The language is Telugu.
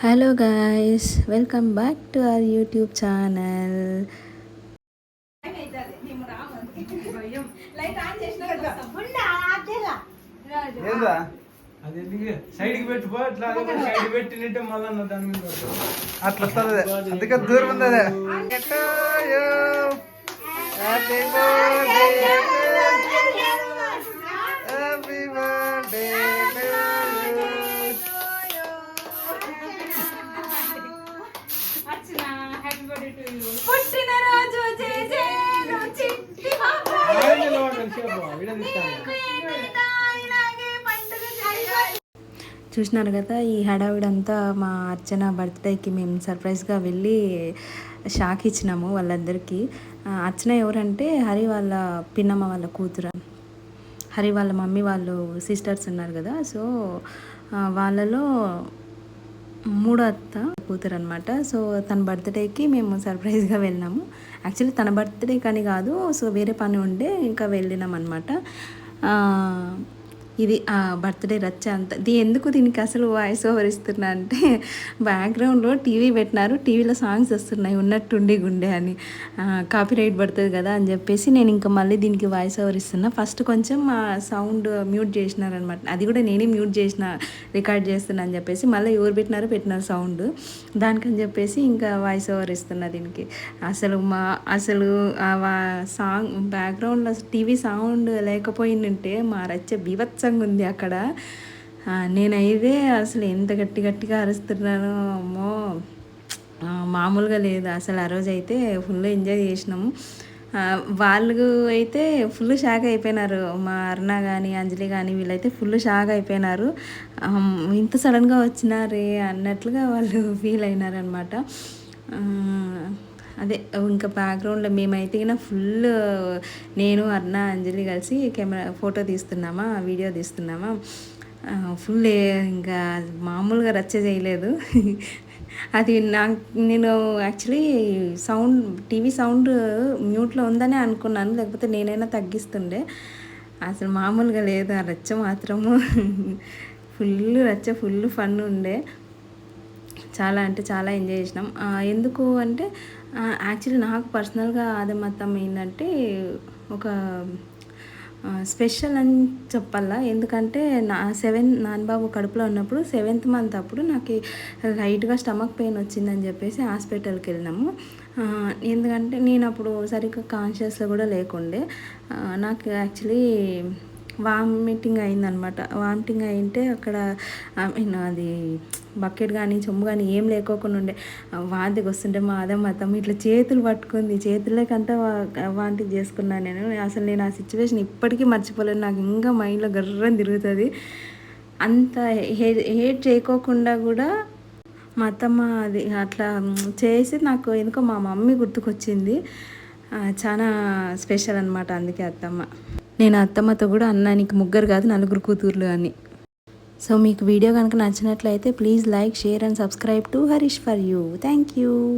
Hello guys, welcome back to our YouTube channel. సైడ్కి పెట్టుకో, ఇట్లా సైడ్ పెట్టినట్టే మళ్ళీ దాని మీద అట్లా వస్తుంది. అందుకే దూరం ఉంది అదే. Happy birthday, happy birthday. పుట్టినరోజు చూసినారు కదా, ఈ హడావిడంతా మా అర్చన బర్త్డేకి మేము సర్ప్రైజ్గా వెళ్ళి షాక్ ఇచ్చినాము వాళ్ళందరికీ. అర్చన ఎవరంటే హరి వాళ్ళ పిన్నమ్మ వాళ్ళ కూతురు. హరి వాళ్ళ మమ్మీ వాళ్ళు సిస్టర్స్ ఉన్నారు కదా, సో వాళ్ళలో మూడో అత్త కూతురు అనమాట. సో తన బర్త్డేకి మేము సర్ప్రైజ్గా వెళ్ళినాము. యాక్చువల్లీ తన బర్త్డే కానీ కాదు, సో వేరే పని ఉండే ఇంకా వెళ్ళినాం అనమాట. ఇది బర్త్డే రచ్చ అంతా. ఎందుకు దీనికి అసలు వాయిస్ ఓవర్ ఇస్తున్నా అంటే, బ్యాక్గ్రౌండ్లో టీవీ పెట్టినారు, టీవీలో సాంగ్స్ వస్తున్నాయి ఉన్నట్టుండి గుండె అని, కాపీరైట్ పడుతుంది కదా అని చెప్పేసి నేను ఇంకా మళ్ళీ దీనికి వాయిస్ ఓవర్ ఇస్తున్నా. ఫస్ట్ కొంచెం సౌండ్ మ్యూట్ చేసినారనమాట, అది కూడా నేనే మ్యూట్ చేసిన, రికార్డ్ చేస్తున్నా అని చెప్పేసి. మళ్ళీ ఎవరు పెట్టినారు సౌండ్, దానికని చెప్పేసి ఇంకా వాయిస్ ఓవర్ ఇస్తున్నా దీనికి. అసలు సాంగ్ బ్యాక్గ్రౌండ్లో టీవీ సౌండ్ లేకపోయిందంటే మా రచ్చ బీభత్సంగా ఉంది అక్కడ. నేనైతే అసలు ఎంత గట్టిగా అరుస్తున్నాను, అమ్మో మామూలుగా లేదు అసలు. ఆ రోజు అయితే ఫుల్ ఎంజాయ్ చేసినాము. వాళ్ళు అయితే ఫుల్ షాక్ అయిపోయినారు, మా అరుణ కానీ అంజలి కానీ వీళ్ళైతే ఫుల్ షాక్ అయిపోయినారు. ఇంత సడన్గా వచ్చినారే అన్నట్లుగా వాళ్ళు ఫీల్ అయినారనమాట. అదే ఇంకా బ్యాక్గ్రౌండ్లో మేమైతే ఇక ఫుల్, నేను అరుణ అంజలి కలిసి కెమెరా ఫోటో తీస్తున్నామా, వీడియో తీస్తున్నామా, ఫుల్ ఇంకా మామూలుగా రచ్చ చేయలేదు. అది నేను యాక్చువల్లీ టీవీ సౌండ్ మ్యూట్లో ఉందని అనుకున్నాను, లేకపోతే నేనైనా తగ్గిస్తుండే. అసలు మామూలుగా లేదు ఆ రచ్చ మాత్రము. ఫుల్ రచ్చ, ఫుల్ ఫన్ ఉండే. చాలా అంటే చాలా ఎంజాయ్ చేసినాం. ఎందుకు అంటే యాక్చువల్లీ నాకు పర్సనల్గా అదే మతం ఏంటంటే ఒక స్పెషల్ అని చెప్పాలా. ఎందుకంటే నాన్నబాబు కడుపులో ఉన్నప్పుడు 7th మంత్ అప్పుడు నాకు లైట్గా స్టమక్ పెయిన్ వచ్చిందని చెప్పేసి హాస్పిటల్కి వెళ్ళినాము. ఎందుకంటే నేను అప్పుడు సరిగ్గా కాన్షియస్లో కూడా లేకుండే. నాకు యాక్చువల్లీ వామిటింగ్ అయిందనమాట. వామిటింగ్ అయింటే అక్కడ అది బకెట్ కానీ చెంబు కానీ ఏం లేకోకుండా ఉండే, వాంతికి వస్తుంటే మా మతం ఇట్లా చేతులు పట్టుకుంది, చేతులకంతా వాంతికి చేసుకున్నాను నేను. అసలు నేను ఆ సిచ్యువేషన్ ఇప్పటికీ మర్చిపోలేను, నాకు ఇంకా మైండ్లో గర్రని తిరుగుతుంది. అంత హేట్ చేయకోకుండా కూడా మా అత్తమ్మ అది అట్లా చేసి నాకు ఎందుకో మా మమ్మీ గుర్తుకొచ్చింది. చాలా స్పెషల్ అనమాట, అందుకే అత్తమ్మ. నేను అత్తమ్మతో కూడా అన్నానికి 3 కాదు 4 కూతుర్లు అని. సో మీకు వీడియో కనుక నచ్చినట్లయితే please like, share and subscribe to Harish for you. Thank you.